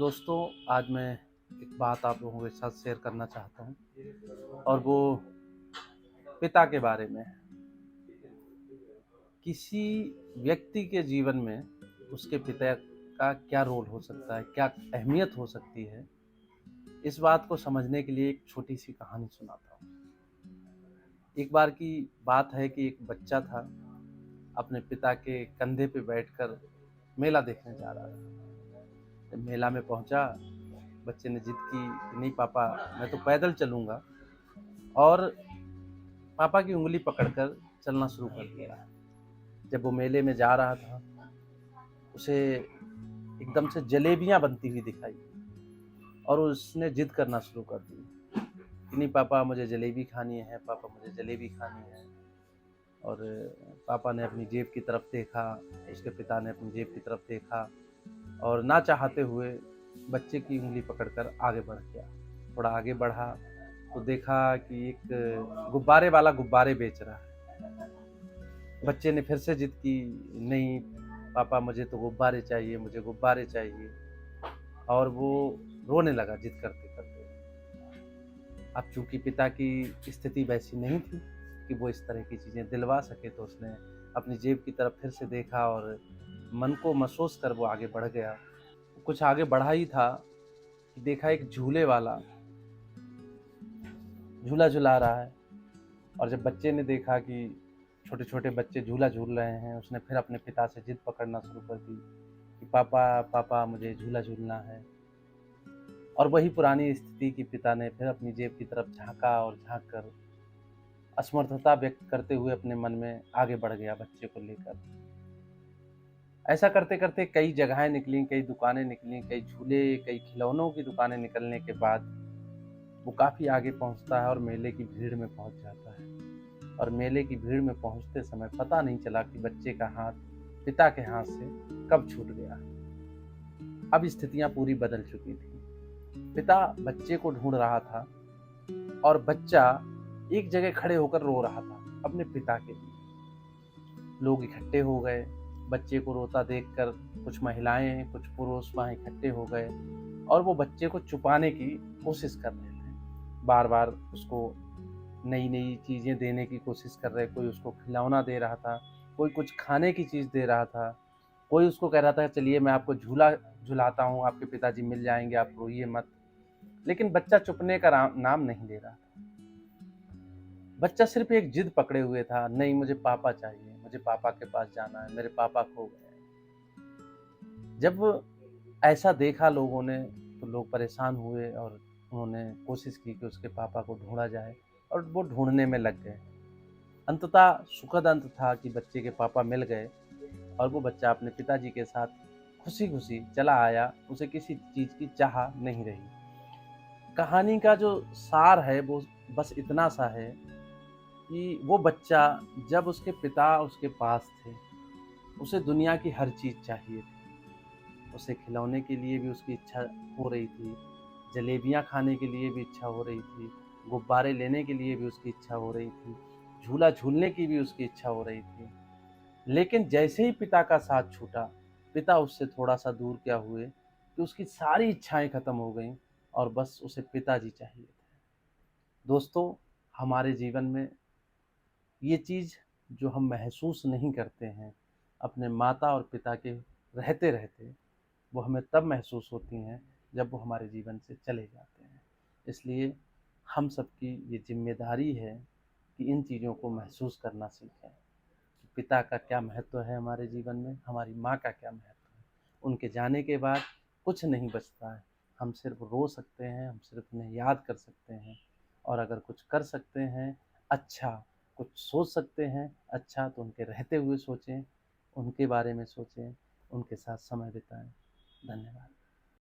दोस्तों, आज मैं एक बात आप लोगों के साथ शेयर करना चाहता हूँ और वो पिता के बारे में है। किसी व्यक्ति के जीवन में उसके पिता का क्या रोल हो सकता है, क्या अहमियत हो सकती है, इस बात को समझने के लिए एक छोटी-सी कहानी सुनाता हूँ। एक बार की बात है कि एक बच्चा था, अपने पिता के कंधे पे बैठकर मेला देखने जा रहा था। जब मेला में पहुँचा, बच्चे ने ज़िद की कि नहीं पापा, मैं तो पैदल चलूँगा। और पापा की उँगली पकड़कर चलना शुरू कर दिया। जब वो मेले में जा रहा था, उसे एकदम से जलेबियाँ बनती हुई दिखाई और उसने ज़िद करना शुरू कर दी कि नहीं पापा, मुझे जलेबी खानी है, पापा मुझे जलेबी खानी है। और पापा ने अपनी जेब की तरफ देखा, उसके पिता ने अपनी जेब की तरफ देखा और ना चाहते हुए बच्चे की उँगली पकड़कर आगे बढ़ गया। थोड़ा आगे बढ़ा तो देखा कि एक गुब्बारे वाला गुब्बारे बेच रहा है। बच्चे ने फिर से ज़िद की, नहीं पापा, मुझे तो गुब्बारे चाहिए, मुझे गुब्बारे चाहिए। और वो रोने लगा ज़िद करते-करते। अब चूँकि पिता की स्थिति वैसी नहीं थी कि वो इस तरह की चीज़ें दिलवा सके, तो उसने अपनी जेब की तरफ फिर से देखा और मन को महसूस कर वो आगे बढ़ गया। कुछ आगे बढ़ा ही था कि देखा एक झूले वाला झूला झुला रहा है। और जब बच्चे ने देखा कि छोटे-छोटे बच्चे झूला झूल रहे हैं, उसने फिर अपने पिता से ज़िद पकड़ना शुरू कर दी कि पापा, पापा मुझे झूला झूलना है। और वही पुरानी स्थिति कि पिता ने फिर अपनी जेब की तरफ झाँका और झाँक कर असमर्थता व्यक्त करते हुए अपने मन में आगे बढ़ गया बच्चे को लेकर। ऐसा करते-करते कई जगहें निकली, कई दुकानें निकली, कई झूले, कई खिलौनों की दुकानें निकलने के बाद वो काफ़ी आगे पहुँचता है और मेले की भीड़ में पहुँच जाता है। और मेले की भीड़ में पहुँचते समय पता नहीं चला कि बच्चे का हाथ पिता के हाथ से कब छूट गया। अब स्थितियाँ पूरी बदल चुकी थी। पिता बच्चे को ढूँढ रहा था और बच्चा एक जगह खड़े होकर रो रहा था अपने पिता के लिए। लोग इकट्ठे हो गए, बच्चे को रोता देखकर कुछ महिलाएँ, कुछ पुरुष वहाँ इकट्ठे हो गए और वो बच्चे को छुपाने की कोशिश कर रहे थे। बार-बार उसको नई-नई चीज़ें देने की कोशिश कर रहे, कोई उसको खिलौना दे रहा था, कोई कुछ खाने की चीज़ दे रहा था, कोई उसको कह रहा था चलिए मैं आपको झूला झुलाता हूँ, आपके पिताजी मिल जाएँगे, आप रोइए मत। लेकिन बच्चा चुपने का नाम नहीं ले रहा था। बच्चा सिर्फ़ एक ज़िद पकड़े हुए था, नहीं मुझे पापा चाहिए, मुझे पापा के पास जाना है, मेरे पापा खो गए हैं। जब ऐसा देखा लोगों ने, तो लोग परेशान हुए और उन्होंने कोशिश की कि उसके पापा को ढूँढा जाए और वो ढूँढने में लग गए। अंततः सुखद अंत था कि बच्चे के पापा मिल गए और वो बच्चा अपने पिताजी के साथ खुशी-खुशी चला आया, उसे किसी चीज़ की चाह नहीं रही। कहानी का जो सार है वो बस इतना सा है कि वो बच्चा जब उसके पिता उसके पास थे, उसे दुनिया की हर चीज़ चाहिए थी। उसे खिलौने के लिए भी उसकी इच्छा हो रही थी, जलेबियाँ खाने के लिए भी इच्छा हो रही थी, गुब्बारे लेने के लिए भी उसकी इच्छा हो रही थी, झूला झूलने की भी उसकी इच्छा हो रही थी। लेकिन जैसे ही पिता का साथ छूटा, पिता उससे थोड़ा-सा दूर क्या हुए कि उसकी सारी इच्छाएँ खत्म हो गईं और बस उसे पिताजी चाहिए थे। दोस्तों, हमारे जीवन में ये चीज़ जो हम महसूस नहीं करते हैं, अपने माता और पिता के रहते-रहते, वो हमें तब महसूस होती हैं, जब वो हमारे जीवन से चले जाते हैं। इसलिए हम सबकी ये ज़िम्मेदारी है कि इन चीज़ों को महसूस करना सीखें। पिता का क्या महत्व है हमारे जीवन में, हमारी माँ का क्या महत्व है। उनके जाने के बाद कुछ नहीं बचता है। हम सिर्फ़ रो सकते हैं, हम सिर्फ़ उन्हें याद कर सकते हैं और अगर कुछ कर सकते हैं अच्छा, कुछ सोच सकते हैं अच्छा, तो उनके रहते हुए सोचें, उनके बारे में सोचें, उनके साथ समय बिताएँ। धन्यवाद।